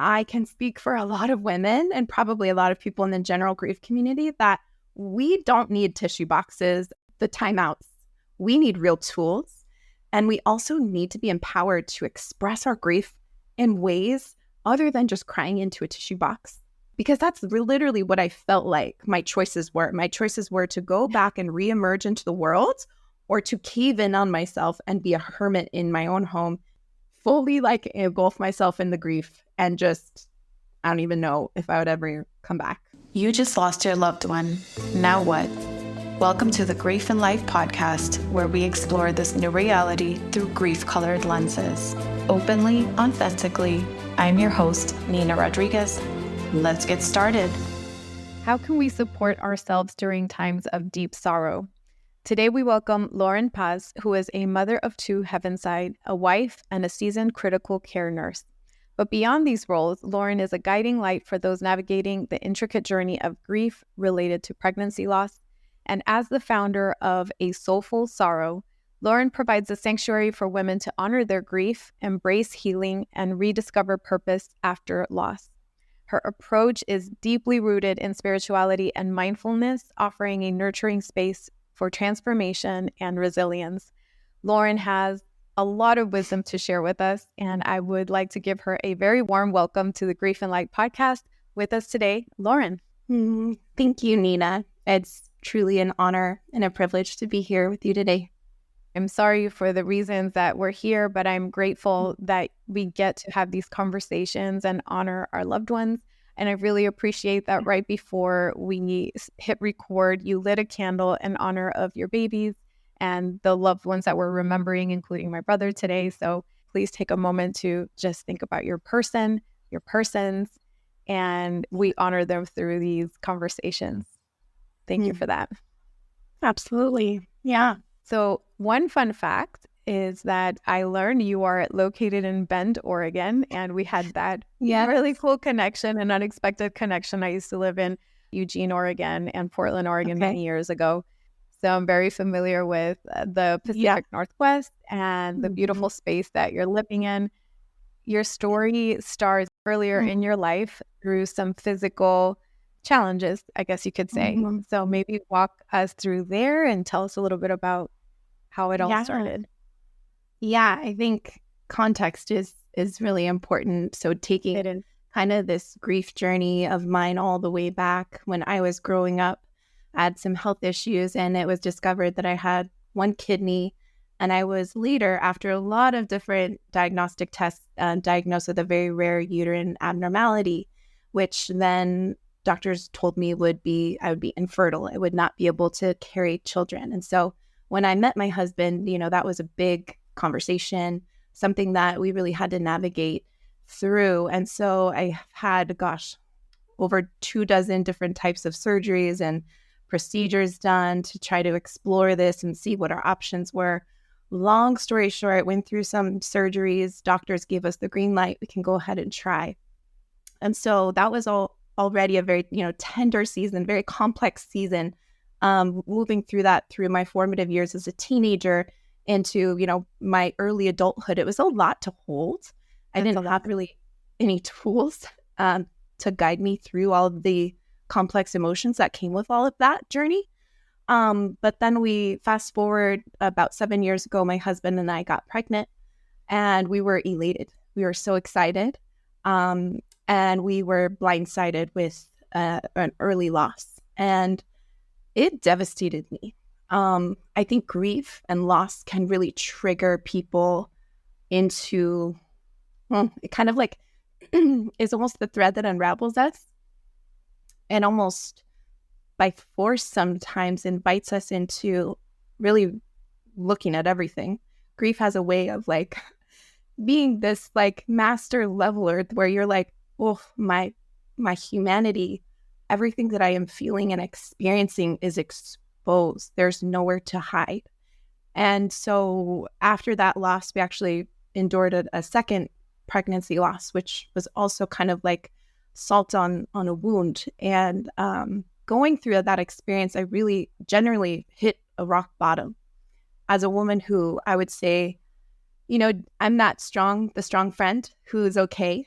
I can speak for a lot of women and probably a lot of people in the general grief community that we don't need tissue boxes, the timeouts. We need real tools. And we also need to be empowered to express our grief in ways other than just crying into a tissue box. Because that's literally what I felt like my choices were. My choices were to go back and reemerge into the world or to cave in on myself and be a hermit in my own home, fully like engulf myself in the grief and just, I don't even know if I would ever come back. You just lost your loved one. Now what? Welcome to the Grief and Life podcast, where we explore this new reality through grief-colored lenses. Openly, authentically, I'm your host, Nina Rodriguez. Let's get started. How can we support ourselves during times of deep sorrow? Today we welcome Lauren Paz, who is a mother of two heavenside, a wife, and a seasoned critical care nurse. But beyond these roles, Lauren is a guiding light for those navigating the intricate journey of grief related to pregnancy loss. And as the founder of A Soulful Sorrow, Lauren provides a sanctuary for women to honor their grief, embrace healing, and rediscover purpose after loss. Her approach is deeply rooted in spirituality and mindfulness, offering a nurturing space for transformation and resilience. Lauren has a lot of wisdom to share with us, and I would like to give her a very warm welcome to the Grief and Light podcast. With us today, Lauren. Thank you, Nina. It's truly an honor and a privilege to be here with you today. I'm sorry for the reasons that we're here, but I'm grateful that we get to have these conversations and honor our loved ones. And I really appreciate that right before we hit record, you lit a candle in honor of your babies and the loved ones that we're remembering, including my brother today. So please take a moment to just think about your person, your persons, and we honor them through these conversations. Thank you for that. Absolutely. Yeah. So one fun fact is that I learned you are located in Bend, Oregon, and we had that really cool connection, an unexpected connection. I used to live in Eugene, Oregon and Portland, Oregon many years ago. So I'm very familiar with the Pacific Northwest and the beautiful space that you're living in. Your story starts earlier in your life through some physical challenges, I guess you could say. So maybe walk us through there and tell us a little bit about how it all started. Yeah, I think context is really important. So taking kind of this grief journey of mine all the way back when I was growing up, I had some health issues, and it was discovered that I had one kidney, and I was later, after a lot of different diagnostic tests, diagnosed with a very rare uterine abnormality, which then doctors told me I would be infertile. I would not be able to carry children. And so when I met my husband, that was a big conversation, something that we really had to navigate through. And so I had, over 24 different types of surgeries and procedures done to try to explore this and see what our options were. Long story short, went through some surgeries. Doctors gave us the green light. We can go ahead and try. And so that was already a very, tender season, very complex season. Moving through my formative years as a teenager into, my early adulthood, it was a lot to hold. I didn't have really any tools to guide me through all of the complex emotions that came with all of that journey. But then we fast forward about 7 years ago, my husband and I got pregnant, and we were elated. We were so excited. And we were blindsided with an early loss, and it devastated me. I think grief and loss can really trigger people into, it kind of like is almost the thread that unravels us and almost by force sometimes invites us into really looking at everything. Grief has a way of like being this like master leveler where you're like, oh, my humanity, everything that I am feeling and experiencing is exposed. There's nowhere to hide. And so after that loss, we actually endured a second pregnancy loss, which was also kind of like salt on a wound. And going through that experience, I really generally hit a rock bottom. As a woman who I would say, I'm not the strong friend who is okay.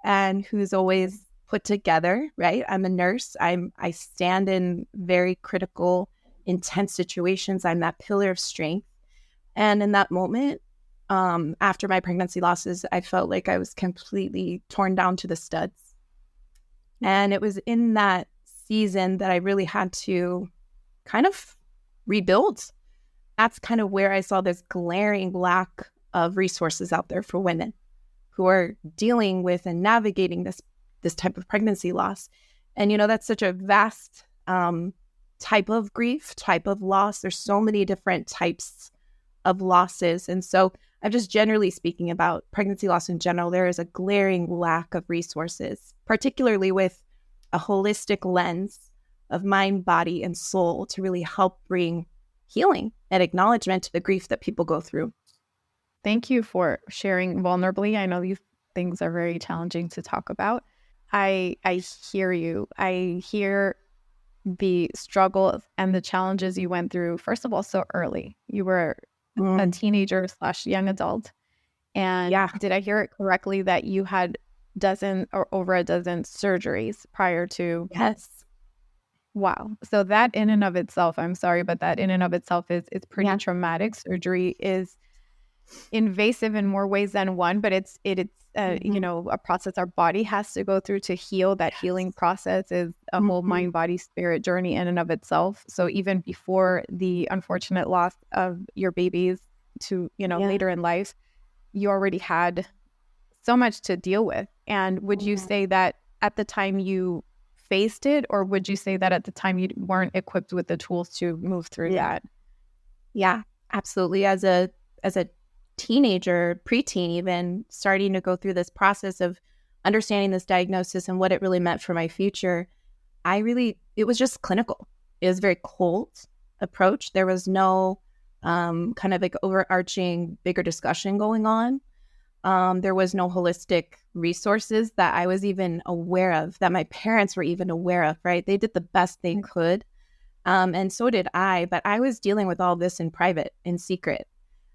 and who's always put together, right? I'm a nurse. I stand in very critical, intense situations. I'm that pillar of strength. And in that moment, after my pregnancy losses, I felt like I was completely torn down to the studs. And it was in that season that I really had to kind of rebuild. That's kind of where I saw this glaring lack of resources out there for women who are dealing with and navigating this type of pregnancy loss. And, that's such a vast type of grief, type of loss. There's so many different types of losses. And so I'm just generally speaking about pregnancy loss in general. There is a glaring lack of resources, particularly with a holistic lens of mind, body, and soul to really help bring healing and acknowledgement to the grief that people go through. Thank you for sharing vulnerably. I know these things are very challenging to talk about. I hear you. I hear the struggle and the challenges you went through, first of all, so early. You were a teenager / young adult. And did I hear it correctly that you had over a dozen surgeries prior to? Yes. Wow. So that in and of itself, I'm sorry, but that in and of itself is pretty traumatic. Surgery is invasive in more ways than one, but it's a process our body has to go through to heal. That healing process is a whole mind, body, spirit journey in and of itself. So even before the unfortunate loss of your babies to, later in life, you already had so much to deal with. And would you say that at the time you faced it, or would you say that at the time you weren't equipped with the tools to move through that? Yeah, absolutely. As a teenager, preteen, even starting to go through this process of understanding this diagnosis and what it really meant for my future, it was just clinical. It was a very cold approach. There was no kind of like overarching bigger discussion going on. There was no holistic resources that I was even aware of, that my parents were even aware of, right? They did the best they could. And so did I, but I was dealing with all this in private, in secret.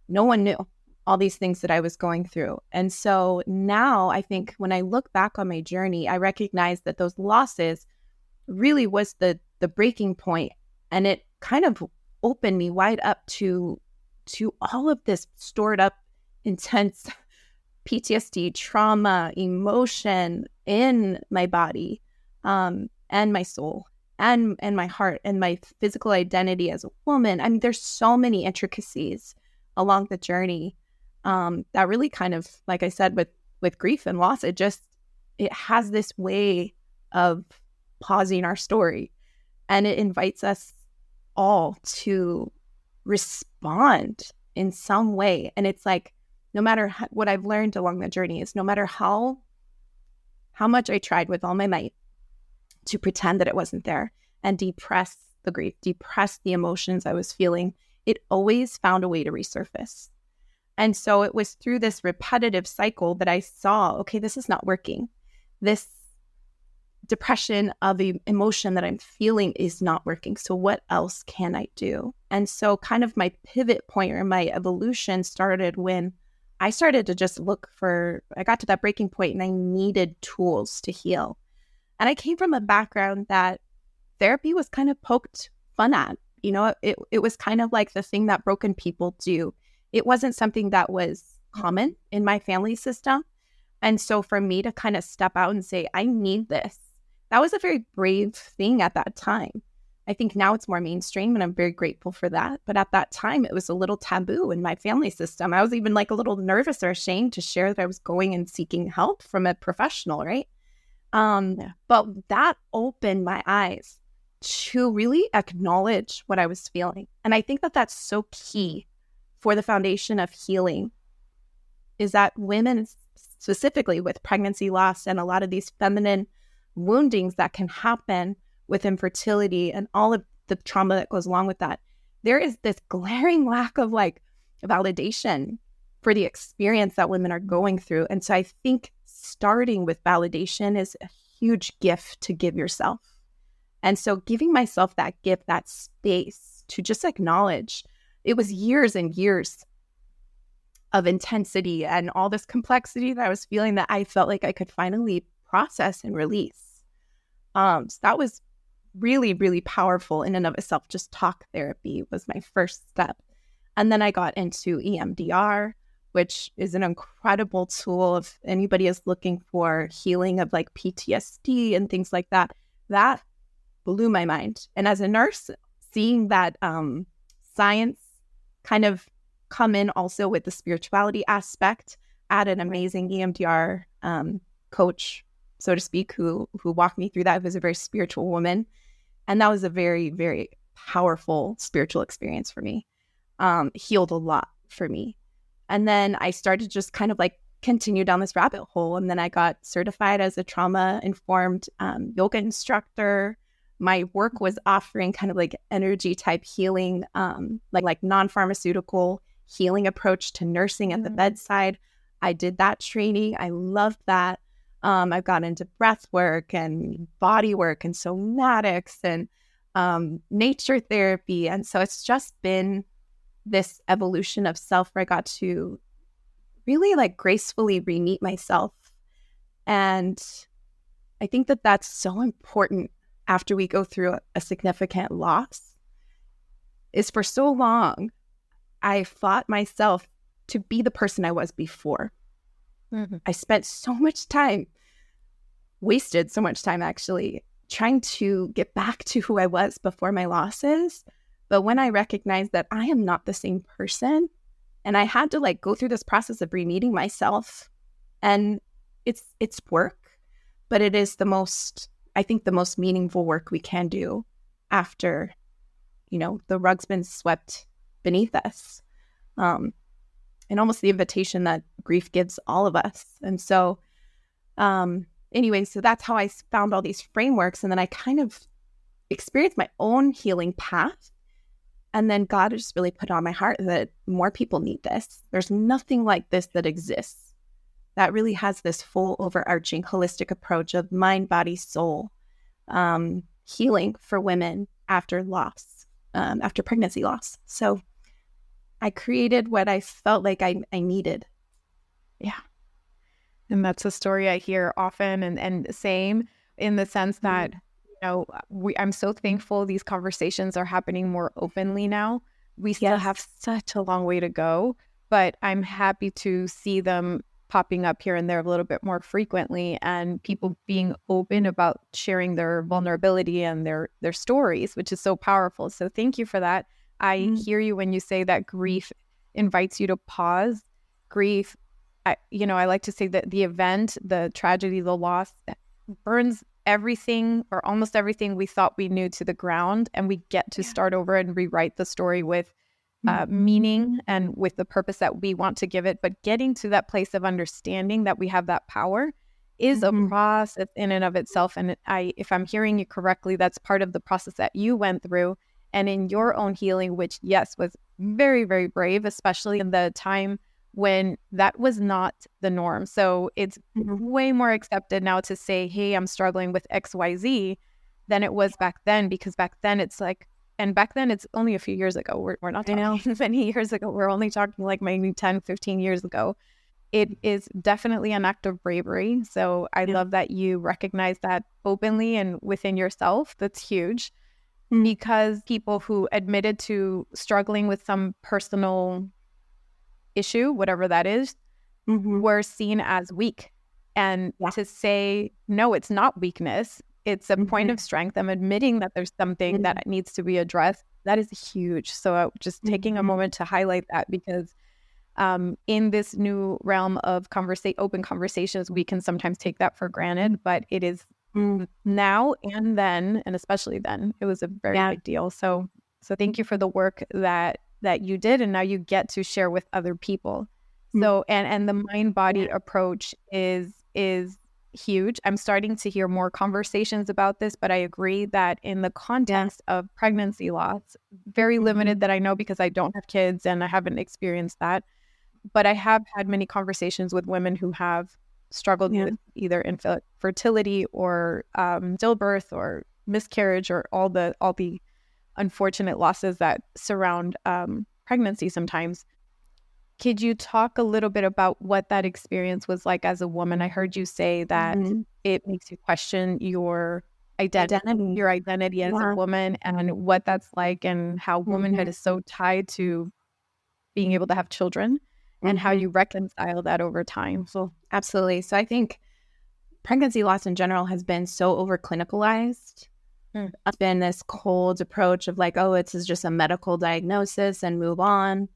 No one knew all these things that I was going through. And so now I think when I look back on my journey, I recognize that those losses really was the breaking point. And it kind of opened me wide up to all of this stored up, intense PTSD, trauma, emotion in my body, and my soul, and my heart, and my physical identity as a woman. I mean, there's so many intricacies along the journey that really kind of, like I said, with grief and loss, it has this way of pausing our story, and it invites us all to respond in some way. And it's like, no matter what I've learned along the journey is, no matter how much I tried with all my might to pretend that it wasn't there and depress the grief, depress the emotions I was feeling, it always found a way to resurface. And so it was through this repetitive cycle that I saw, okay, this is not working. This depression of the emotion that I'm feeling is not working. So what else can I do? And so kind of my pivot point or my evolution started when I started to just I got to that breaking point and I needed tools to heal. And I came from a background that therapy was kind of poked fun at. It was kind of like the thing that broken people do. It wasn't something that was common in my family system. And so for me to kind of step out and say, I need this, that was a very brave thing at that time. I think now it's more mainstream and I'm very grateful for that. But at that time, it was a little taboo in my family system. I was even like a little nervous or ashamed to share that I was going and seeking help from a professional, right? But that opened my eyes to really acknowledge what I was feeling. And I think that that's so key for the foundation of healing, is that women, specifically with pregnancy loss and a lot of these feminine woundings that can happen with infertility and all of the trauma that goes along with that, there is this glaring lack of validation for the experience that women are going through. And so I think starting with validation is a huge gift to give yourself. And so giving myself that gift, that space to just acknowledge, it was years and years of intensity and all this complexity that I was feeling that I felt like I could finally process and release. So that was really, really powerful in and of itself. Just talk therapy was my first step. And then I got into EMDR, which is an incredible tool if anybody is looking for healing of like PTSD and things like that. That blew my mind. And as a nurse, seeing that science kind of come in also with the spirituality aspect, I had an amazing EMDR coach, so to speak, who walked me through that. It was a very spiritual woman. And that was a very, very powerful spiritual experience for me. Healed a lot for me. And then I started just kind of like continue down this rabbit hole. And then I got certified as a trauma-informed yoga instructor. My work was offering kind of like energy type healing, like non-pharmaceutical healing approach to nursing at the bedside. I did that training. I loved that. I've got into breath work and body work and somatics and nature therapy. And so it's just been this evolution of self where I got to really like gracefully re-meet myself. And I think that that's so important after we go through a significant loss. Is for so long, I fought myself to be the person I was before. Mm-hmm. I spent so much time, wasted so much time actually, trying to get back to who I was before my losses. But when I recognized that I am not the same person, and I had to like go through this process of re-meeting myself, and it's work, but it is the most meaningful work we can do after, the rug's been swept beneath us. And almost the invitation that grief gives all of us. And so, anyway, so that's how I found all these frameworks. And then I kind of experienced my own healing path. And then God just really put on my heart that more people need this. There's nothing like this that exists that really has this full overarching holistic approach of mind, body, soul, healing for women after loss, after pregnancy loss. So I created what I felt like I needed. Yeah. And that's a story I hear often and same in the sense that, I'm so thankful these conversations are happening more openly now. We still have such a long way to go, but I'm happy to see them popping up here and there a little bit more frequently and people being open about sharing their vulnerability and their stories, which is so powerful. So thank you for that. I hear you when you say that grief invites you to pause. Grief, I like to say that the event, the tragedy, the loss burns everything or almost everything we thought we knew to the ground, and we get to start over and rewrite the story with meaning and with the purpose that we want to give it. But getting to that place of understanding that we have that power is a process in and of itself. And if I'm hearing you correctly, that's part of the process that you went through and in your own healing, which, yes, was very, very brave, especially in the time when that was not the norm. So it's way more accepted now to say, hey, I'm struggling with XYZ than it was back then, because back then it's like, and back then it's only a few years ago. We're not talking many years ago. We're only talking like maybe 10, 15 years ago. It is definitely an act of bravery. So I love that you recognize that openly and within yourself. That's huge. Because people who admitted to struggling with some personal issue, whatever that is, were seen as weak. And to say, no, it's not weakness. It's a point of strength. I'm admitting that there's something that needs to be addressed. That is huge. So just taking a moment to highlight that, because in this new realm of open conversations, we can sometimes take that for granted, but it is now and then, and especially then, it was a very big deal. So thank you for the work that you did, and now you get to share with other people. So and the mind body approach is huge. I'm starting to hear more conversations about this, but I agree that in the context of pregnancy loss, very limited that I know because I don't have kids and I haven't experienced that, but I have had many conversations with women who have struggled with either infertility or stillbirth or miscarriage or all the unfortunate losses that surround pregnancy sometimes. Could you talk a little bit about what that experience was like as a woman? I heard you say that it makes you question your identity as a woman, and what that's like, and how womanhood is so tied to being able to have children, and how you reconcile that over time. So absolutely. So I think pregnancy loss in general has been so over clinicalized. It's been this cold approach of like, oh, it's just a medical diagnosis and move on.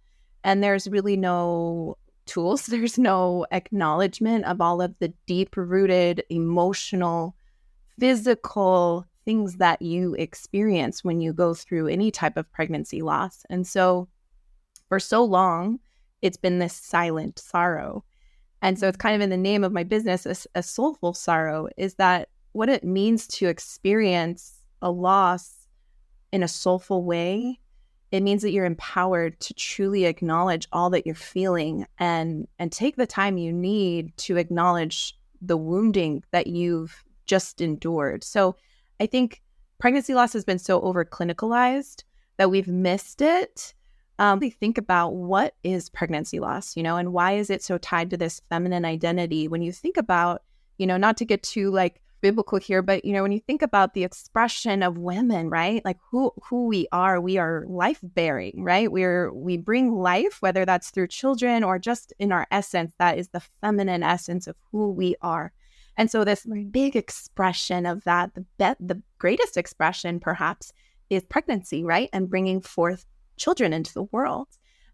And there's really no tools. There's no acknowledgement of all of the deep-rooted emotional, physical things that you experience when you go through any type of pregnancy loss. And so for so long, it's been this silent sorrow. And so it's kind of in the name of my business, a soulful sorrow, is that what it means to experience a loss in a soulful way. It means that you're empowered to truly acknowledge all that you're feeling and take the time you need to acknowledge the wounding that you've just endured. So I think pregnancy loss has been so over clinicalized that we've missed it. We think about what is pregnancy loss, and why is it so tied to this feminine identity? When you think about, not to get too like biblical here, but when you think about the expression of women, right? Like who we are life bearing, right? We bring life, whether that's through children or just in our essence. That is the feminine essence of who we are. And so this big expression of that, the greatest expression perhaps, is pregnancy, right? And bringing forth children into the world.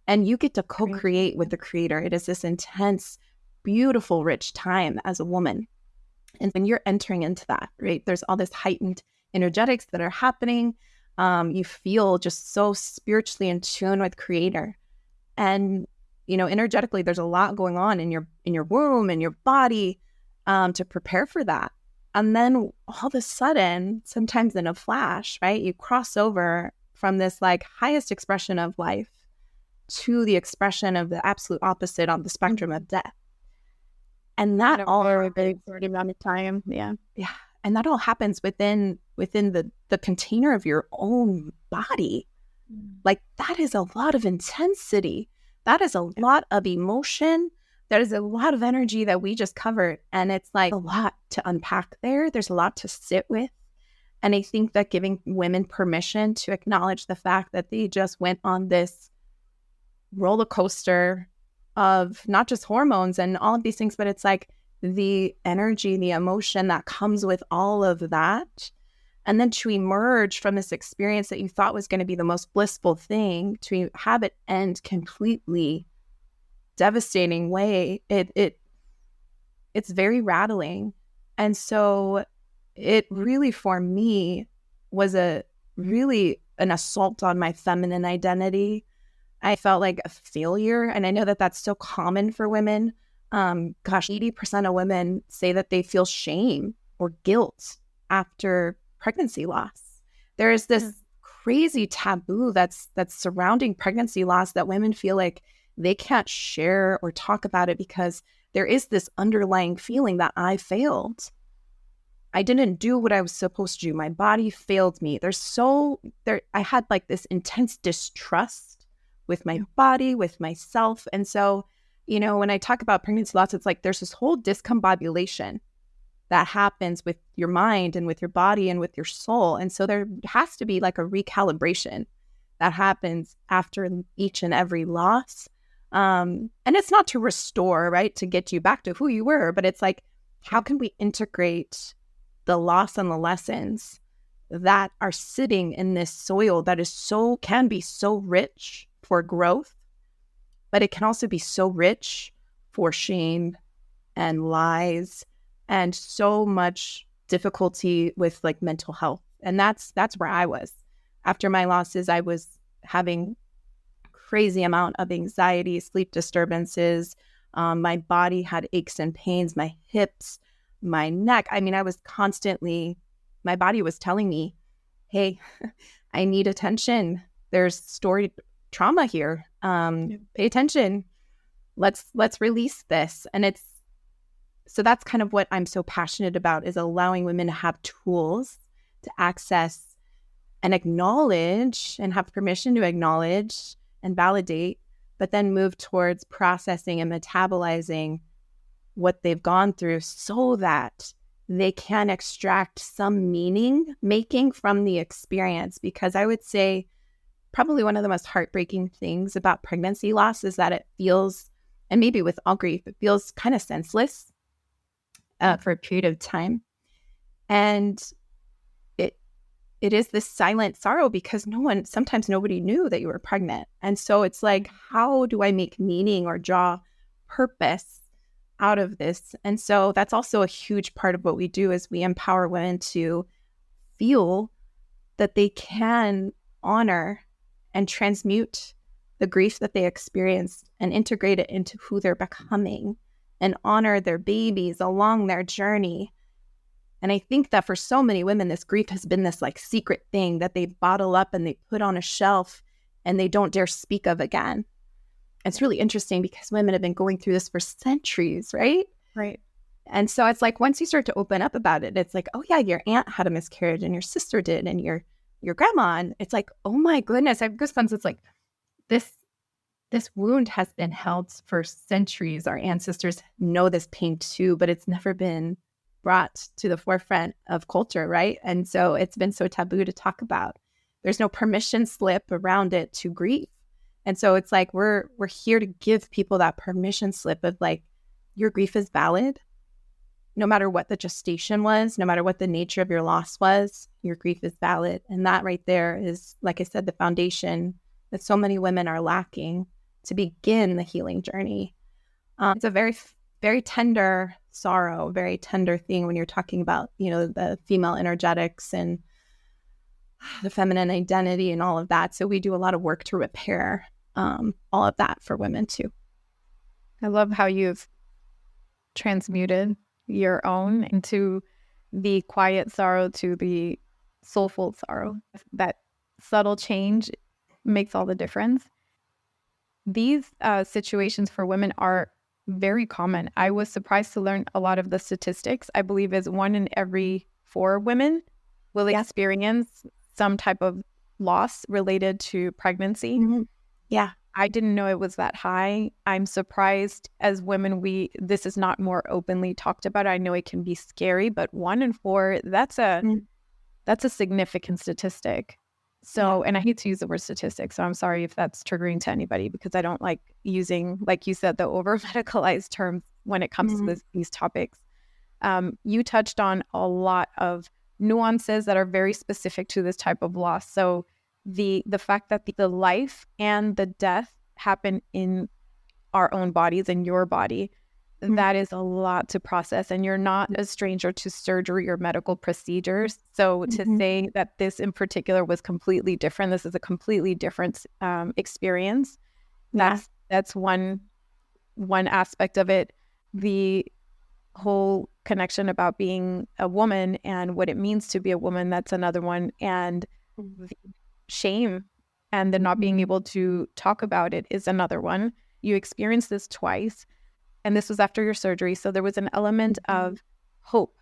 And you get to co-create with the Creator. It is this intense, beautiful, rich time as a woman. And when you're entering into that, right, there's all this heightened energetics that are happening. You feel just so spiritually in tune with Creator. And, energetically, there's a lot going on in your womb and your body to prepare for that. And then all of a sudden, sometimes in a flash, right, you cross over from this like highest expression of life to the expression of the absolute opposite on the spectrum of death. And that all a big amount of time. Yeah. And that all happens within the container of your own body. Like that is a lot of intensity. That is a lot of emotion. There is a lot of energy that we just covered. And it's like a lot to unpack there. There's a lot to sit with. And I think that giving women permission to acknowledge the fact that they just went on this roller coaster of not just hormones and all of these things, but it's like the energy, the emotion that comes with all of that. And then to emerge from this experience that you thought was going to be the most blissful thing, to have it end completely devastating way, it's very rattling. And so it really, for me, was an assault on my feminine identity. I felt like a failure. And I know that that's so common for women. 80% of women say that they feel shame or guilt after pregnancy loss. There is this crazy taboo that's surrounding pregnancy loss that women feel like they can't share or talk about it because there is this underlying feeling that I failed. I didn't do what I was supposed to do. My body failed me. I had like this intense distrust with my body, with myself. And so, when I talk about pregnancy loss, it's like there's this whole discombobulation that happens with your mind and with your body and with your soul. And so there has to be like a recalibration that happens after each and every loss. And it's not to restore, right, to get you back to who you were, but it's like, how can we integrate the loss and the lessons that are sitting in this soil that can be so rich for growth, but it can also be so rich for shame and lies and so much difficulty with like mental health. And that's where I was. After my losses, I was having crazy amount of anxiety, sleep disturbances. My body had aches and pains, my hips, my neck. I mean, my body was telling me, hey, I need attention. There's stored trauma here. Pay attention. Let's release this. And so that's kind of what I'm so passionate about, is allowing women to have tools to access and acknowledge and have permission to acknowledge and validate but then move towards processing and metabolizing what they've gone through so that they can extract some meaning making from the experience. Because I would say probably one of the most heartbreaking things about pregnancy loss is that it feels, and maybe with all grief, it feels kind of senseless for a period of time. And it is this silent sorrow because sometimes nobody knew that you were pregnant. And so it's like, how do I make meaning or draw purpose out of this? And so that's also a huge part of what we do is we empower women to feel that they can honor and transmute the grief that they experienced and integrate it into who they're becoming and honor their babies along their journey. And I think that for so many women, this grief has been this like secret thing that they bottle up and they put on a shelf and they don't dare speak of again. It's really interesting because women have been going through this for centuries, right? Right. And so it's like once you start to open up about it, it's like, oh yeah, your aunt had a miscarriage and your sister did and your grandma. And it's like, oh my goodness, I have goosebumps. It's like this wound has been held for centuries. Our ancestors know this pain too, but it's never been brought to the forefront of culture, right? And so it's been so taboo to talk about. There's no permission slip around it to grieve. And so it's like we're here to give people that permission slip of like, your grief is valid. No matter what the gestation was, no matter what the nature of your loss was, your grief is valid. And that right there is, like I said, the foundation that so many women are lacking to begin the healing journey. It's a very, very tender sorrow, very tender thing when you're talking about, the female energetics and the feminine identity and all of that. So we do a lot of work to repair all of that for women too. I love how you've transmuted your own into the quiet sorrow to the soulful sorrow. That subtle change makes all the difference. These situations for women are very common. I was surprised to learn a lot of the statistics. I believe is 1 in every 4 women will experience some type of loss related to pregnancy. Mm-hmm. Yeah. I didn't know it was that high. I'm surprised as women, this is not more openly talked about. I know it can be scary, but 1 in 4, that's a significant statistic. So, and I hate to use the word statistics, so I'm sorry if that's triggering to anybody because I don't like using, like you said, the over-medicalized terms when it comes to these topics. You touched on a lot of nuances that are very specific to this type of loss. So the fact that the life and the death happen in our own bodies, in your body, that is a lot to process. And you're not a stranger to surgery or medical procedures. So to say that this in particular was completely different, this is a completely different experience. That's one aspect of it. The whole connection about being a woman and what it means to be a woman, that's another one. And the shame and the not being able to talk about it is another one. You experienced this twice. And this was after your surgery. So there was an element of hope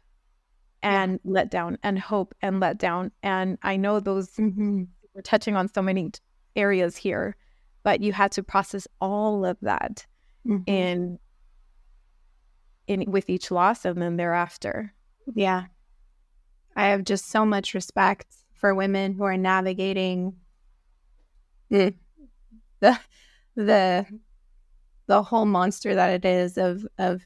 and let down and hope and let down. And I know those we're touching on so many areas here, but you had to process all of that in with each loss and then thereafter. Yeah. I have just so much respect for women who are navigating the whole monster that it is of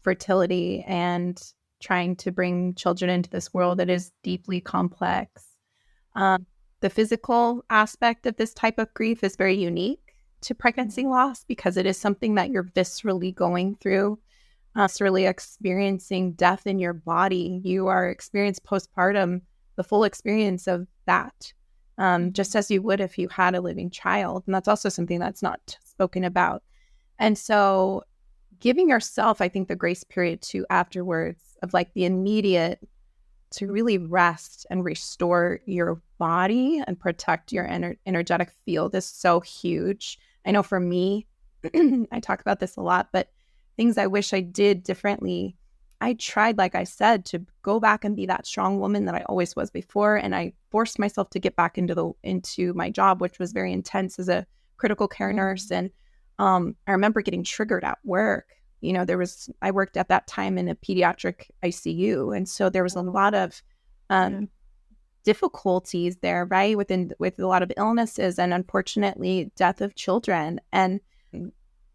fertility and trying to bring children into this world that is deeply complex. The physical aspect of this type of grief is very unique to pregnancy loss because it is something that you're viscerally going through, viscerally experiencing death in your body. You are experiencing postpartum, the full experience of that, just as you would if you had a living child. And that's also something that's not spoken about. And so giving yourself, I think, the grace period to afterwards of like the immediate to really rest and restore your body and protect your energetic field is so huge. I know for me, I talk about this a lot, but things I wish I did differently. I tried, like I said, to go back and be that strong woman that I always was before. And I forced myself to get back into my job, which was very intense as a critical care nurse. And I remember getting triggered at work. I worked at that time in a pediatric ICU. And so there was a lot of difficulties there, right? With a lot of illnesses and unfortunately death of children. And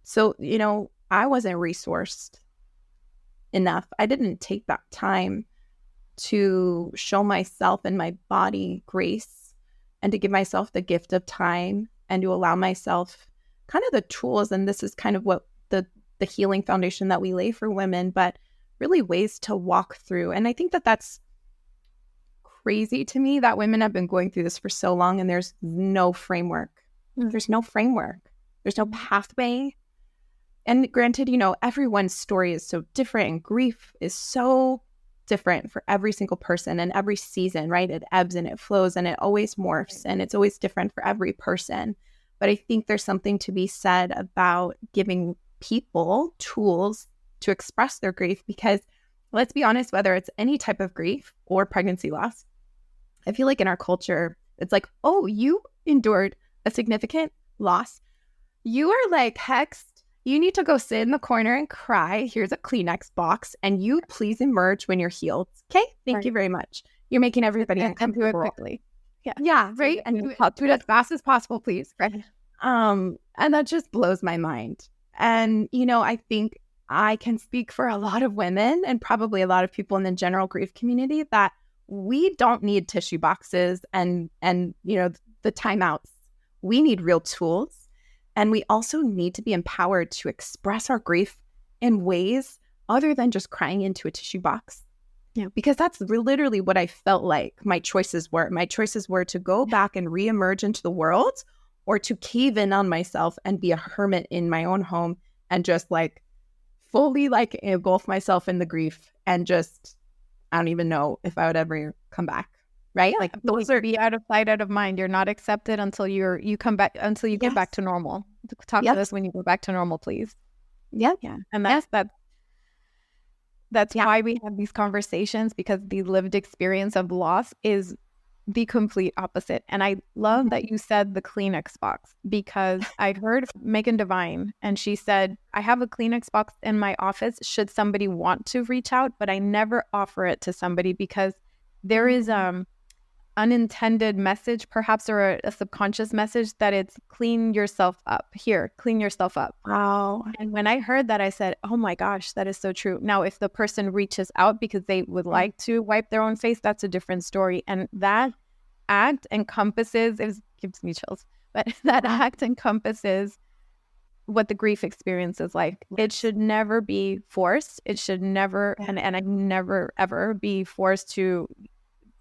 so, I wasn't resourced enough. I didn't take that time to show myself and my body grace and to give myself the gift of time and to allow myself kind of the tools. And this is kind of what the healing foundation that we lay for women, but really ways to walk through. And I think that that's crazy to me that women have been going through this for so long and there's no framework. There's no framework. There's no pathway. And granted, everyone's story is so different and grief is so different for every single person and every season, right? It ebbs and it flows and it always morphs and it's always different for every person. But I think there's something to be said about giving people tools to express their grief because let's be honest, whether it's any type of grief or pregnancy loss, I feel like in our culture, it's like, oh, you endured a significant loss. You are like hexed. You need to go sit in the corner and cry. Here's a Kleenex box and you please emerge when you're healed. Okay? Thank you very much. You're making everybody uncomfortable. Do it quickly. Yeah, right? And do it as fast as possible, please. Right. And that just blows my mind. And, I think I can speak for a lot of women and probably a lot of people in the general grief community that we don't need tissue boxes and the timeouts. We need real tools. And we also need to be empowered to express our grief in ways other than just crying into a tissue box. Yeah, because that's literally what I felt like my choices were. My choices were to go back and reemerge into the world or to cave in on myself and be a hermit in my own home and just fully engulf myself in the grief and just, I don't even know if I would ever come back. Right? Those are be out of sight, out of mind. You're not accepted until you come back, until you get back to normal. Talk to us when you go back to normal, please. Yeah. And that's why we have these conversations, because the lived experience of loss is the complete opposite. And I love that you said the Kleenex box, because I heard Megan Devine and she said, I have a Kleenex box in my office should somebody want to reach out, but I never offer it to somebody because there is unintended message perhaps, or a subconscious message that it's clean yourself up. Here, clean yourself up. Wow. And when I heard that, I said, oh my gosh, that is so true. Now, if the person reaches out because they would like to wipe their own face, that's a different story. And that act encompasses, it gives me chills, but that act encompasses what the grief experience is like. It should never be forced. It should never, and I never ever be forced to.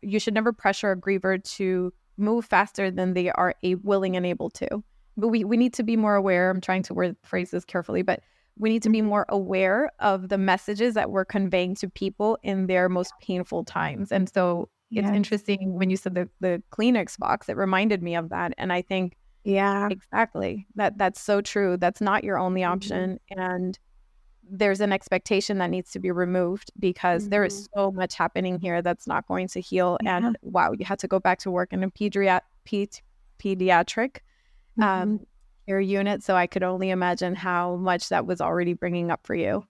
You should never pressure a griever to move faster than they are willing and able to. But we need to be more aware. I'm trying to phrase this carefully, but we need to be more aware of the messages that we're conveying to people in their most painful times. And so it's interesting when you said the Kleenex box, it reminded me of that. And I think, exactly, that's so true. That's not your only option. And there's an expectation that needs to be removed because there is so much happening here that's not going to heal. And wow, you had to go back to work in a pediatric care unit. So I could only imagine how much that was already bringing up for you.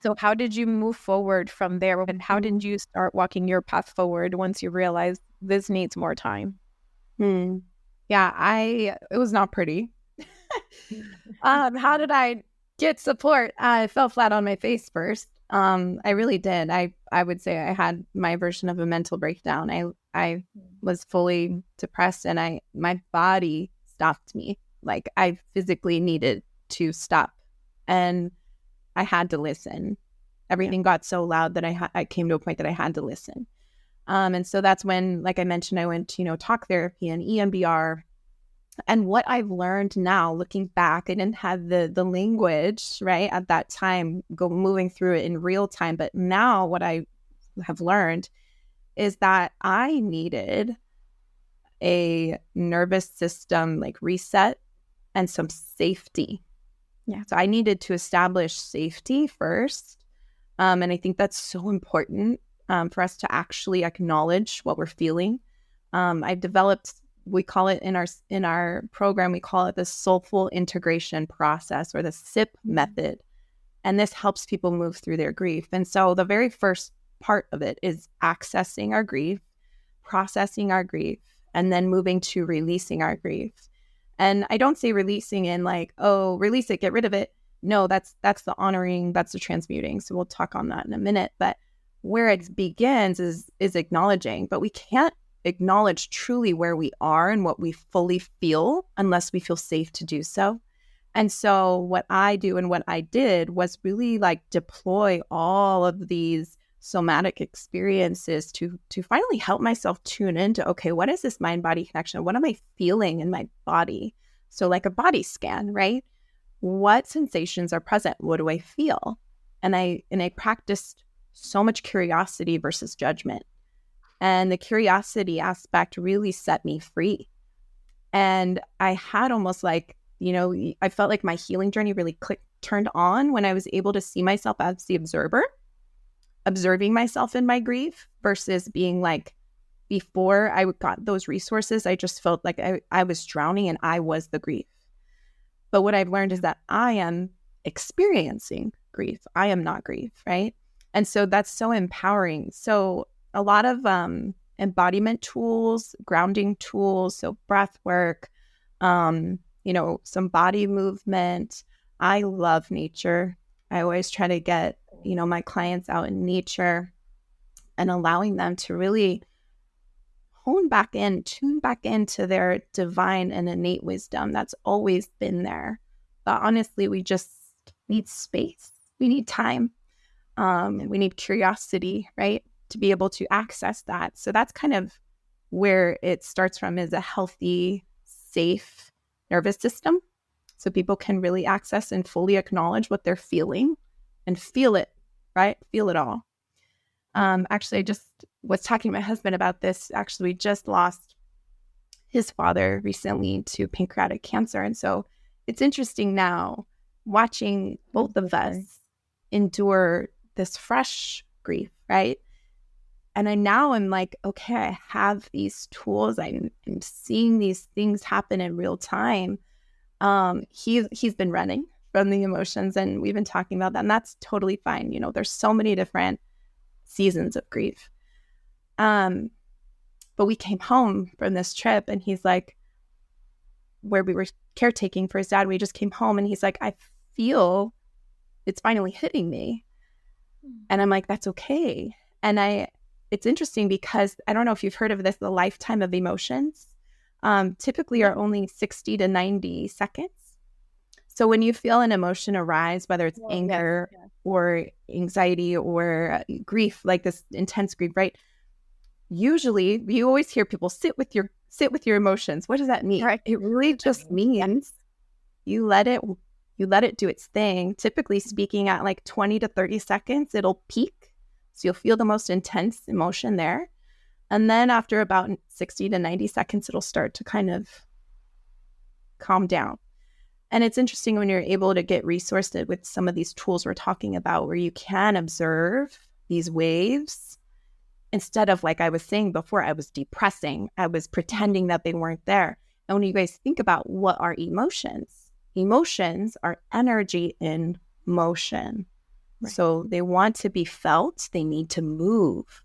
So how did you move forward from there? And how did you start walking your path forward once you realized this needs more time? Yeah, it was not pretty. How did I get support? I fell flat on my face first. I really did. I would say I had my version of a mental breakdown. I was fully depressed and my body stopped me. I physically needed to stop and I had to listen. Everything got so loud that I came to a point that I had to listen. And so that's when, like I mentioned, I went to, talk therapy and EMDR. And what I've learned now, looking back, I didn't have the language, right, at that time, moving through it in real time. But now what I have learned is that I needed a nervous system reset and some safety. Yeah. So I needed to establish safety first. And I think that's so important for us to actually acknowledge what we're feeling. I've developed we call it in our program, we call it the Soulful integration process, or the SIP method. And this helps people move through their grief. And so the very first part of it is accessing our grief, processing our grief, and then moving to releasing our grief. And I don't say releasing in like, oh, release it, get rid of it. No, that's the honoring, that's the transmuting. So we'll talk on that in a minute. But where it begins is acknowledging, but we can't acknowledge truly where we are and what we fully feel unless we feel safe to do so. And so what I do and what I did was really like deploy all of these somatic experiences to finally help myself tune into, okay, what is this mind-body connection? What am I feeling in my body? So like a body scan, right? What sensations are present? What do I feel? And I practiced so much curiosity versus judgment. And the curiosity aspect really set me free. And I had almost like, I felt like my healing journey really turned on when I was able to see myself as the observer, observing myself in my grief versus being like, before I got those resources, I just felt like I was drowning and I was the grief. But what I've learned is that I am experiencing grief. I am not grief, right? And so that's so empowering. So a lot of embodiment tools, grounding tools, so breath work, some body movement. I love nature. I always try to get, my clients out in nature and allowing them to really tune back into their divine and innate wisdom that's always been there. But honestly, we just need space. We need time. We need curiosity, right? To be able to access that. So that's kind of where it starts from, is a healthy, safe nervous system. So people can really access and fully acknowledge what they're feeling and feel it, right? Feel it all. Actually, I just was talking to my husband about this. Actually, we just lost his father recently to pancreatic cancer. And so it's interesting now watching both of us endure this fresh grief, right? And I now am like, okay, I have these tools. I'm seeing these things happen in real time. He's been running from the emotions, and we've been talking about that, and that's totally fine. There's so many different seasons of grief. But we came home from this trip, and he's like, where we were caretaking for his dad, we just came home, and he's like, I feel it's finally hitting me. And I'm like, that's okay. And it's interesting because I don't know if you've heard of this, the lifetime of emotions typically are only 60 to 90 seconds. So when you feel an emotion arise, whether it's anger or anxiety or grief, like this intense grief, right? Usually you always hear people sit with your emotions. What does that mean? Right. It really just means you let it do its thing. Typically speaking, at like 20 to 30 seconds, it'll peak. So you'll feel the most intense emotion there. And then after about 60 to 90 seconds, it'll start to kind of calm down. And it's interesting when you're able to get resourced with some of these tools we're talking about, where you can observe these waves instead of, like I was saying before, I was depressing. I was pretending that they weren't there. And when you guys think about what are emotions, emotions are energy in motion. Right. So they want to be felt. They need to move.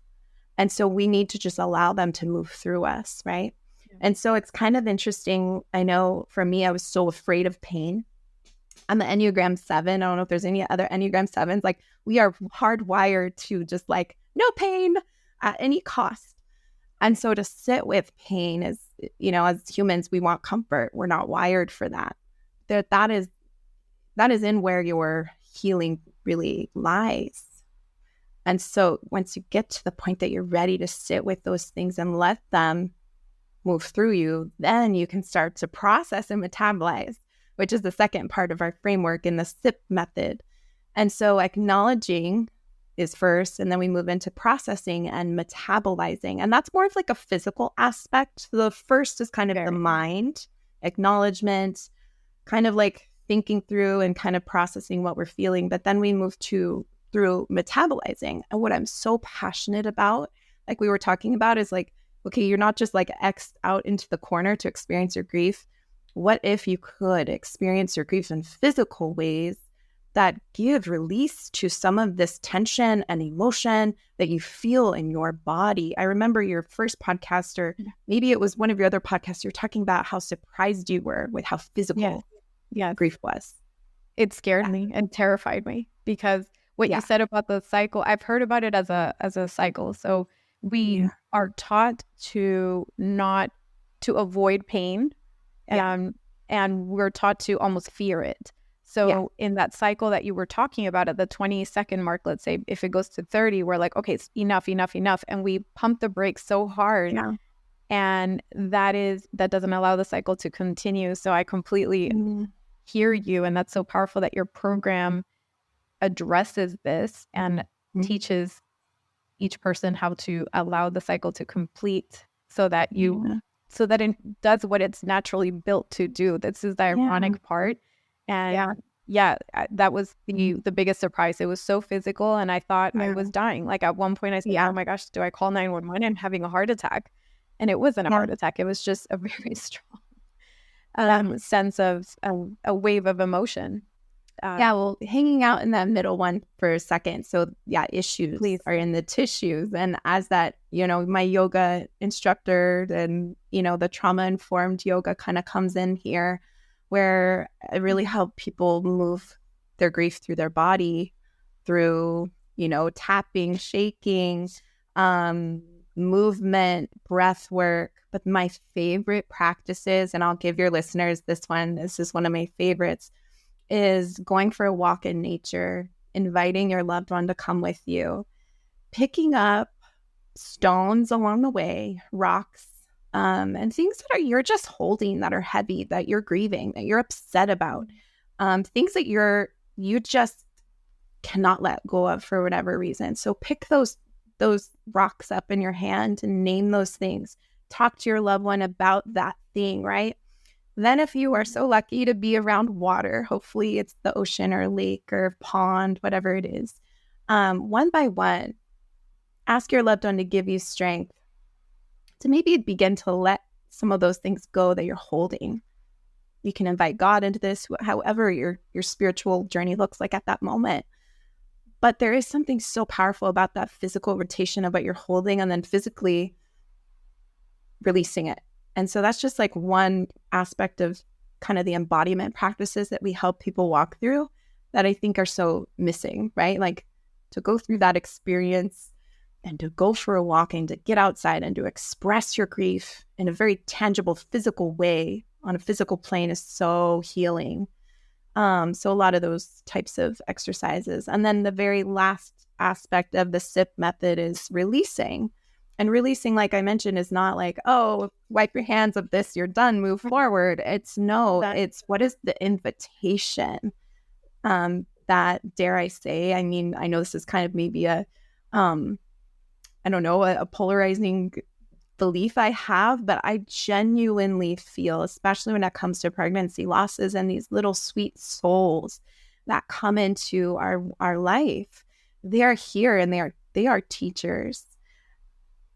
And so we need to just allow them to move through us, right? Yeah. And so it's kind of interesting. I know for me, I was so afraid of pain. I'm the Enneagram 7. I don't know if there's any other Enneagram 7s. Like, we are hardwired to just like, no pain at any cost. And so to sit with pain is, as humans, we want comfort. We're not wired for that. That is in where your healing really lies. And so once you get to the point that you're ready to sit with those things and let them move through you, then you can start to process and metabolize, which is the second part of our framework in the SIP method. And so acknowledging is first, and then we move into processing and metabolizing. And that's more of like a physical aspect. So the first is kind of the mind, acknowledgement, kind of like thinking through and kind of processing what we're feeling. But then we move through metabolizing. And what I'm so passionate about, like we were talking about, is like okay, you're not just like X'd out into the corner to experience your grief. What if you could experience your grief in physical ways that give release to some of this tension and emotion that you feel in your body? I remember your first podcast, or maybe it was one of your other podcasts, you're talking about how surprised you were with how physical grief was. It scared me and terrified me, because what you said about the cycle, I've heard about it as a cycle. So we are taught to avoid pain, and we're taught to almost fear it. So in that cycle that you were talking about, at the 20-second mark, let's say, if it goes to 30, we're like, okay, it's enough. And we pump the brakes so hard. And that doesn't allow the cycle to continue. So I completely hear you. And that's so powerful that your program addresses this and teaches each person how to allow the cycle to complete, so that it does what it's naturally built to do. This is the ironic part. And that was the biggest surprise. It was so physical, and I thought I was dying. Like at one point I said, oh my gosh, do I call 911? I'm having a heart attack. And it wasn't a heart attack. It was just a very strong sense of a wave of emotion. Well, hanging out in that middle one for a second. So issues are in the tissues. And as that, my yoga instructor and, the trauma-informed yoga kind of comes in here, where I really help people move their grief through their body, through, tapping, shaking, movement, breath work. But my favorite practices, and I'll give your listeners this is one of my favorites, is going for a walk in nature, inviting your loved one to come with you, picking up stones along the way, rocks, and things that you're just holding, that are heavy, that you're grieving, that you're upset about, things that you just cannot let go of for whatever reason. So pick those rocks up in your hand and name those things. Talk to your loved one about that thing, right? Then if you are so lucky to be around water, hopefully it's the ocean or lake or pond, whatever it is, one by one, ask your loved one to give you strength to maybe begin to let some of those things go that you're holding. You can invite God into this, however your spiritual journey looks like at that moment. But there is something so powerful about that physical rotation of what you're holding and then physically releasing it. And so that's just like one aspect of kind of the embodiment practices that we help people walk through that I think are so missing, right? Like to go through that experience and to go for a walk and to get outside and to express your grief in a very tangible, physical way on a physical plane is so healing. So a lot of those types of exercises. And then the very last aspect of the SIP method is releasing. And releasing, like I mentioned, is not like, oh, wipe your hands of this, you're done, move forward. It's what is the invitation that, dare I say, I mean, I know this is kind of maybe a polarizing belief I have, but I genuinely feel, especially when it comes to pregnancy losses and these little sweet souls that come into our life, they are here and they are teachers.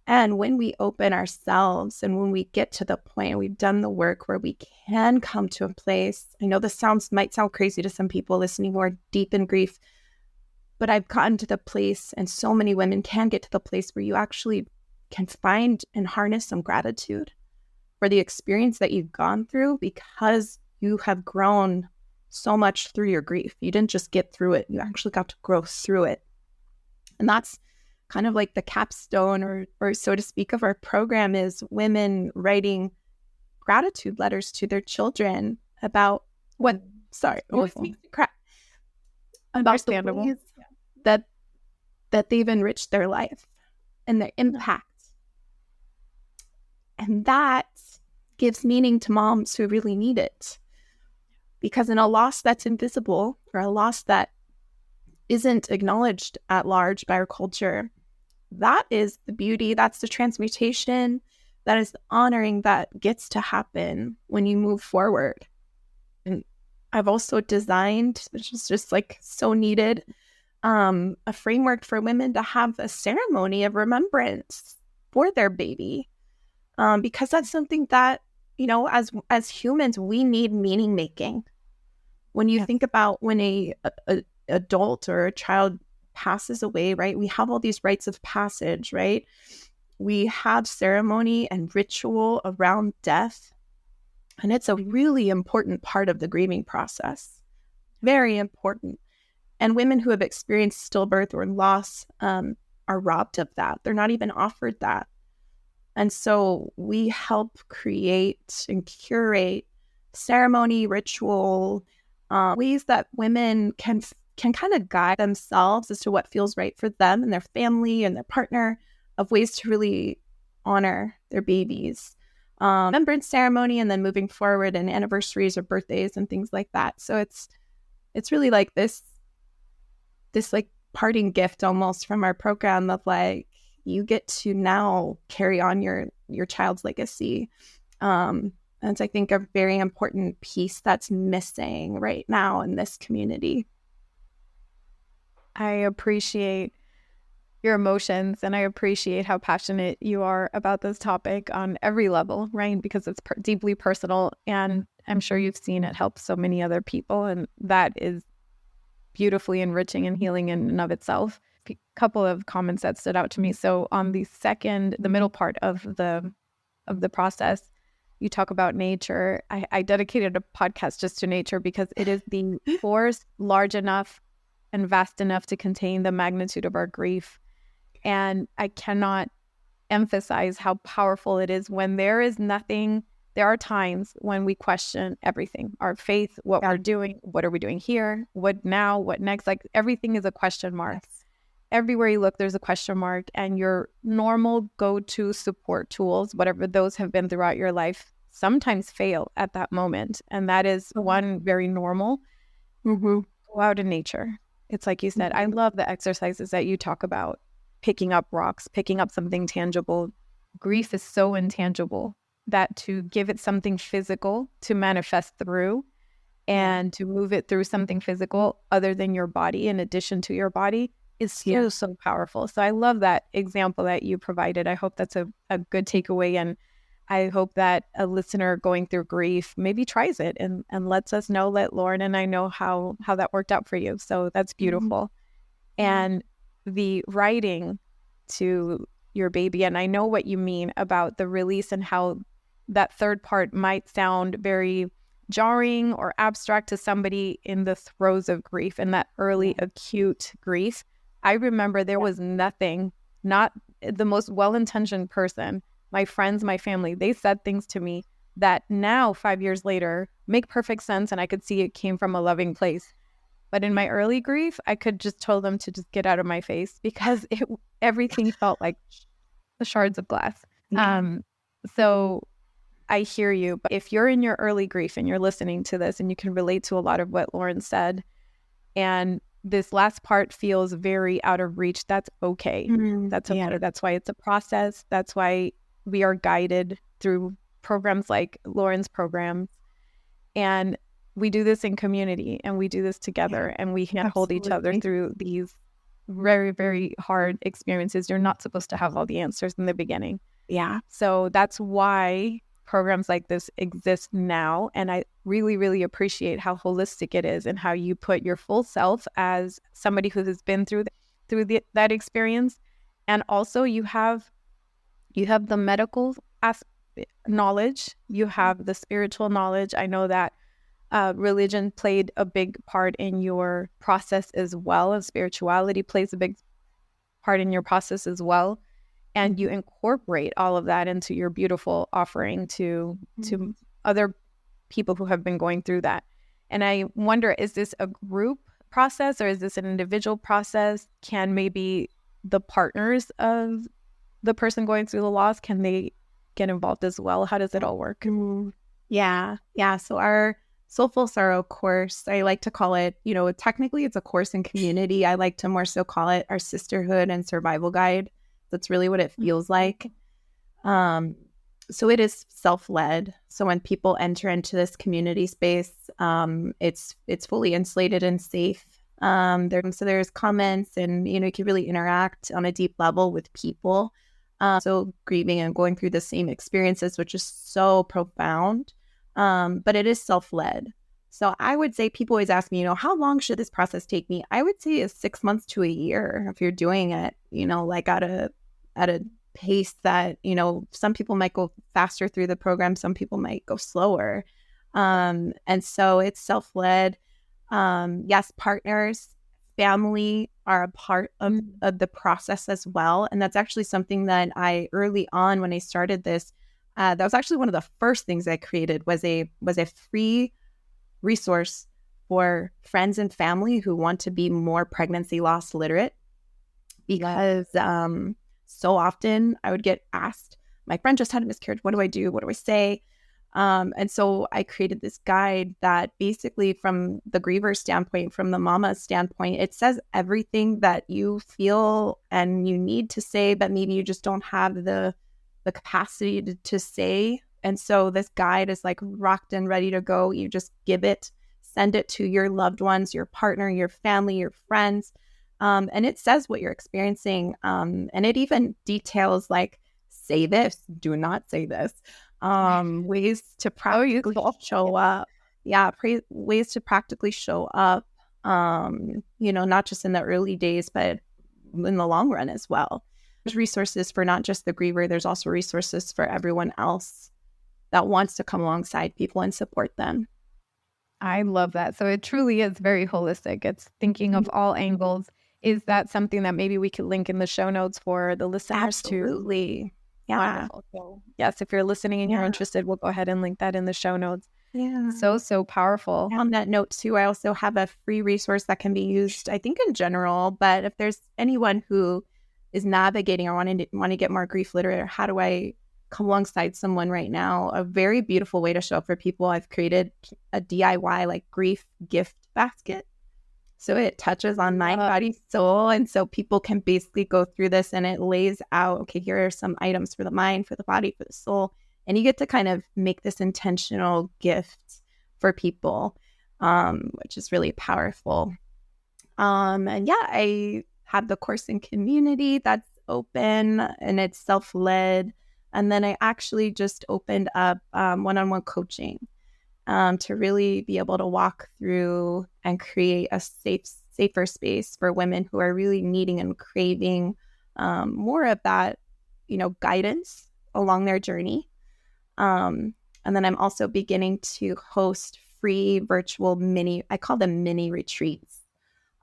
And when we open ourselves and when we get to the point, we've done the work where we can come to a place. I know this might sound crazy to some people listening who are deep in grief, but I've gotten to the place, and so many women can get to the place where you actually can find and harness some gratitude for the experience that you've gone through, because you have grown so much through your grief. You didn't just get through it. You actually got to grow through it. And that's kind of like the capstone or so to speak of our program, is women writing gratitude letters to their children about about the ways that they've enriched their life and their impact. And that gives meaning to moms who really need it. Because in a loss that's invisible, or a loss that isn't acknowledged at large by our culture, that is the beauty, that's the transmutation, that is the honoring that gets to happen when you move forward. And I've also designed, which is just like so needed, a framework for women to have a ceremony of remembrance for their baby. because that's something that, as humans, we need meaning making. When you think about when a adult or a child passes away, right? We have all these rites of passage, right? We have ceremony and ritual around death. And it's a really important part of the grieving process. Very important. And women who have experienced stillbirth or loss are robbed of that. They're not even offered that. And so we help create and curate ceremony, ritual, ways that women can kind of guide themselves as to what feels right for them and their family and their partner, of ways to really honor their babies. Remembrance ceremony, and then moving forward, and anniversaries or birthdays and things like that. So it's really like this like parting gift almost from our program of like, you get to now carry on your child's legacy. And it's, I think, a very important piece that's missing right now in this community. I appreciate your emotions, and I appreciate how passionate you are about this topic on every level, right? Because it's deeply personal, and I'm sure you've seen it help so many other people, and that is beautifully enriching and healing in and of itself. A couple of comments that stood out to me. So on the middle part of the process, you talk about nature. I dedicated a podcast just to nature because it is the force large enough and vast enough to contain the magnitude of our grief. And I cannot emphasize how powerful it is when there is nothing. There are times when we question everything, our faith, what we're doing, what are we doing here, what now, what next? Like, everything is a question mark. Yes. Everywhere you look, there's a question mark, and your normal go-to support tools, whatever those have been throughout your life, sometimes fail at that moment. And that is one very normal. Go out in nature. It's like you said, I love the exercises that you talk about, picking up rocks, picking up something tangible. Grief is so intangible that to give it something physical to manifest through, and to move it through something physical other than your body, in addition to your body, is so powerful. So I love that example that you provided. I hope that's a good takeaway, and I hope that a listener going through grief maybe tries it and lets us know, let Lauren and I know how that worked out for you. So that's beautiful. And the writing to your baby, and I know what you mean about the release and how that third part might sound very jarring or abstract to somebody in the throes of grief and that early acute grief. I remember there was nothing, not the most well-intentioned person, my friends, my family, they said things to me that now, 5 years later, make perfect sense, and I could see it came from a loving place. But in my early grief, I could just tell them to just get out of my face because everything felt like the shards of glass. So I hear you. But if you're in your early grief and you're listening to this and you can relate to a lot of what Lauren said, and this last part feels very out of reach, that's okay. That's okay. That's why it's a process. That's why we are guided through programs like Lauren's program. And we do this in community, and we do this together, and we can hold each other through these very, very hard experiences. You're not supposed to have all the answers in the beginning. Yeah. So that's why programs like this exist now. And I really, really appreciate how holistic it is and how you put your full self as somebody who has been through that experience. And also you have the medical knowledge, you have the spiritual knowledge. I know that religion played a big part in your process as well, and spirituality plays a big part in your process as well. And you incorporate all of that into your beautiful offering to other people who have been going through that. And I wonder, is this a group process or is this an individual process? Can maybe the partners of the person going through the loss, can they get involved as well? How does it all work? Yeah. So our Soulful Sorrow course, I like to call it, technically it's a course in community. I like to more so call it our sisterhood and survival guide. That's really what it feels like. So it is self-led. So when people enter into this community space, it's fully insulated and safe. So there's comments, and you can really interact on a deep level with people. So grieving and going through the same experiences, which is so profound. But it is self-led. So I would say people always ask me, how long should this process take me? I would say it's 6 months to a year if you're doing it, like at a pace that, some people might go faster through the program, some people might go slower. And so it's self-led. Yes, partners, family are a part of the process as well. And that's actually something that I early on when I started this, that was actually one of the first things I created was a free resource for friends and family who want to be more pregnancy loss literate. Because so often I would get asked, my friend just had a miscarriage. What do I do? What do I say? And so I created this guide that basically from the griever standpoint, from the mama standpoint, it says everything that you feel and you need to say, but maybe you just don't have the capacity to say. And so this guide is like rocked and ready to go. You just give it, send it to your loved ones, your partner, your family, your friends. And it says what you're experiencing. And it even details like, say this, do not say this. Ways to practically show up. Yeah, ways to practically show up, not just in the early days, but in the long run as well. There's resources for not just the griever. There's also resources for everyone else that wants to come alongside people and support them. I love that. So it truly is very holistic. It's thinking of all angles. Is that something that maybe we could link in the show notes for the listeners? Absolutely. Yeah. Wonderful. So, yes, if you're listening and you're interested, we'll go ahead and link that in the show notes. Yeah. So powerful. On that note too, I also have a free resource that can be used, I think in general, but if there's anyone who is navigating or want to get more grief literate, how do I come alongside someone right now? A very beautiful way to show up for people. I've created a DIY like grief gift basket. So it touches on mind, body, soul. And so people can basically go through this and it lays out, okay, here are some items for the mind, for the body, for the soul. And you get to kind of make this intentional gift for people, which is really powerful. And yeah, I have the course in community that's open and it's self-led. And then I actually just opened up one-on-one coaching to really be able to walk through and create a safer space for women who are really needing and craving more of that, guidance along their journey. And then I'm also beginning to host free virtual I call them mini retreats.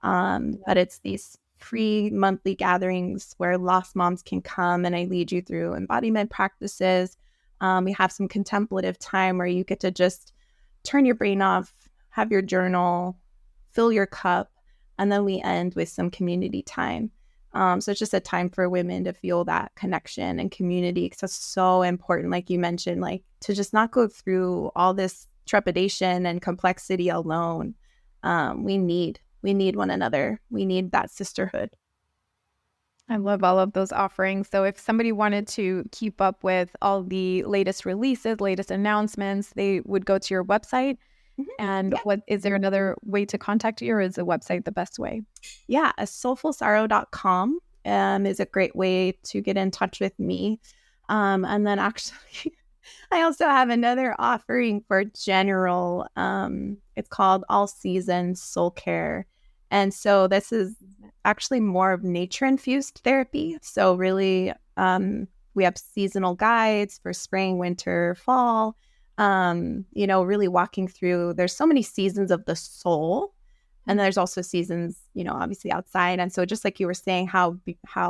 But it's these free monthly gatherings where lost moms can come and I lead you through embodiment practices. We have some contemplative time where you get to just turn your brain off, have your journal, fill your cup, and then we end with some community time. So it's just a time for women to feel that connection and community because it's so important, like you mentioned, like to just not go through all this trepidation and complexity alone. We need one another. We need that sisterhood. I love all of those offerings. So if somebody wanted to keep up with all the latest releases, latest announcements, they would go to your website. And what is there another way to contact you, or is the website the best way? Yeah, soulfulsorrow.com is a great way to get in touch with me. And then actually, I also have another offering for general. It's called All Seasons Soul Care. And so this is actually more of nature-infused therapy. So really, we have seasonal guides for spring, winter, fall. Really walking through, there's so many seasons of the soul, and there's also seasons, obviously outside. And so just like you were saying, how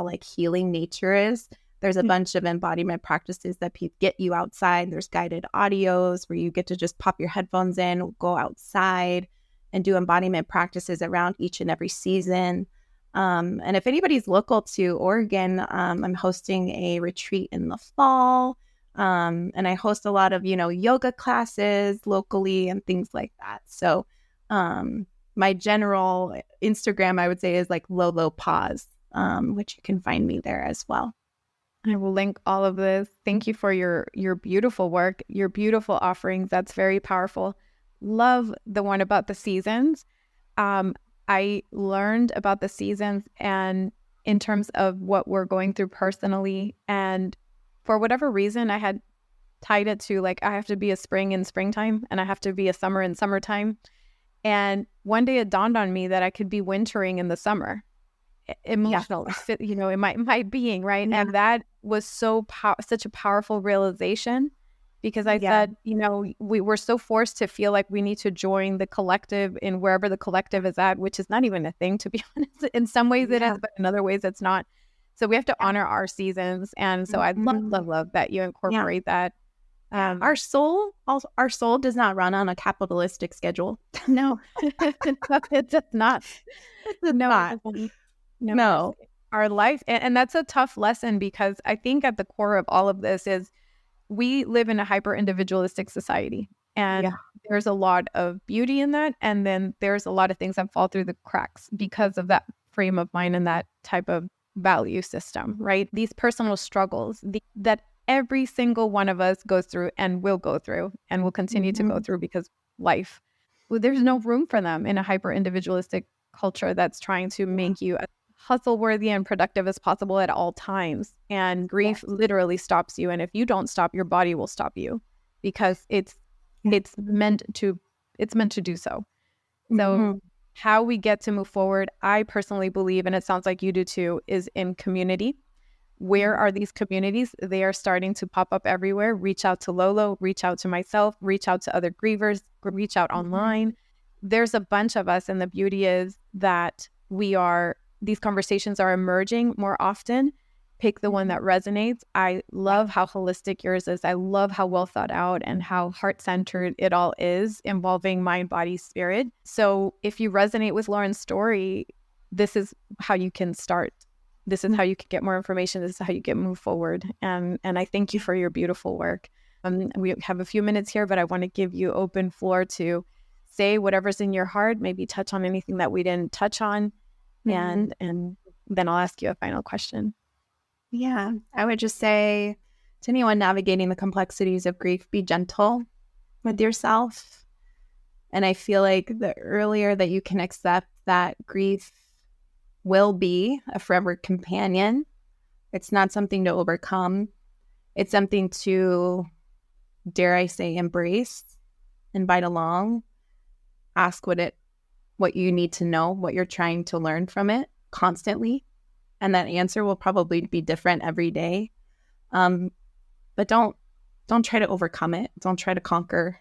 like healing nature is, there's a bunch of embodiment practices that get you outside. There's guided audios where you get to just pop your headphones in, go outside and do embodiment practices around each and every season. And if anybody's local to Oregon, I'm hosting a retreat in the fall. And I host a lot of, yoga classes locally and things like that. So my general Instagram, I would say, is like Lolo Pause, which you can find me there as well. I will link all of this. Thank you for your beautiful work, your beautiful offerings. That's very powerful. Love the one about the seasons. I learned about the seasons, and in terms of what we're going through personally. And for whatever reason, I had tied it to like, I have to be a spring in springtime and I have to be a summer in summertime. And one day it dawned on me that I could be wintering in the summer, emotional, you know, in my being, right? Yeah. And that was such a powerful realization, because I said, you know, we were so forced to feel like we need to join the collective in wherever the collective is at, which is not even a thing, to be honest. In some ways it is, but in other ways it's not. So we have to honor our seasons. And so I love that you incorporate that. Our soul does not run on a capitalistic schedule. No, it does not. No. Our life, and that's a tough lesson, because I think at the core of all of this is we live in a hyper individualistic society, and there's a lot of beauty in that, and then there's a lot of things that fall through the cracks because of that frame of mind and that type of value system, right? These personal struggles that every single one of us goes through and will go through and will continue to go through, because life, there's no room for them in a hyper individualistic culture that's trying to make you as hustle worthy and productive as possible at all times. And grief literally stops you. And if you don't stop, your body will stop you, because it's meant to do so. So how we get to move forward, I personally believe, and it sounds like you do too, is in community. Where are these communities? They are starting to pop up everywhere. Reach out to Lolo, reach out to myself, reach out to other grievers, reach out online. There's a bunch of us, and the beauty is that these conversations are emerging more often. Pick the one that resonates. I love how holistic yours is. I love how well thought out and how heart-centered it all is, involving mind, body, spirit. So if you resonate with Lauren's story, this is how you can start. This is how you can get more information. This is how you can move forward. And I thank you for your beautiful work. We have a few minutes here, but I want to give you open floor to say whatever's in your heart, maybe touch on anything that we didn't touch on. And then I'll ask you a final question. Yeah, I would just say to anyone navigating the complexities of grief, be gentle with yourself. And I feel like the earlier that you can accept that grief will be a forever companion, it's not something to overcome. It's something to, dare I say, embrace, invite along, ask what you need to know, what you're trying to learn from it constantly. And that answer will probably be different every day. But don't try to overcome it. Don't try to conquer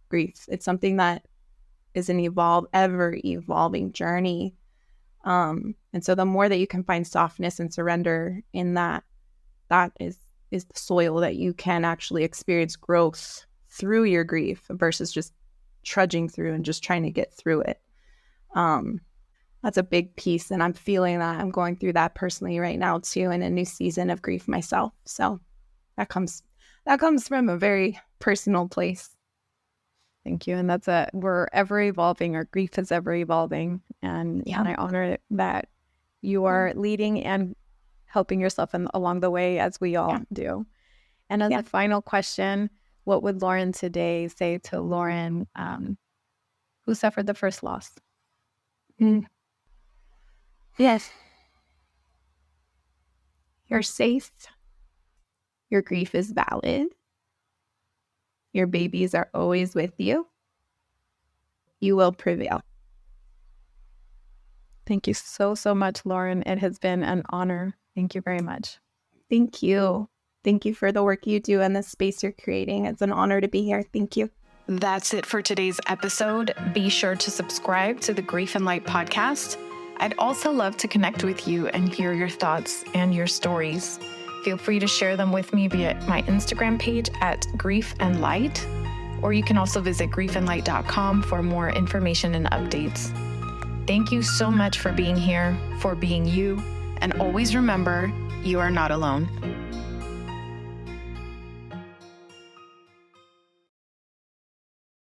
grief. It's something that is an ever evolving journey. And so the more that you can find softness and surrender in that is the soil that you can actually experience growth through your grief, versus just trudging through and just trying to get through it. That's a big piece, and I'm feeling that. I'm going through that personally right now too, in a new season of grief myself. So that comes from a very personal place. Thank you. And we're ever evolving. Our grief is ever evolving, and I honor that you are leading and helping yourself along the way, as we all do. And as a final question, what would Lauren today say to Lauren, who suffered the first loss? Yes. You're safe. Your grief is valid. Your babies are always with you. You will prevail. Thank you so, so much, Lauren. It has been an honor. Thank you very much. Thank you. Thank you for the work you do and the space you're creating. It's an honor to be here. Thank you. That's it for today's episode. Be sure to subscribe to the Grief and Light podcast. I'd also love to connect with you and hear your thoughts and your stories. Feel free to share them with me via my Instagram page at Grief and Light, or you can also visit griefandlight.com for more information and updates. Thank you so much for being here, for being you, and always remember, you are not alone.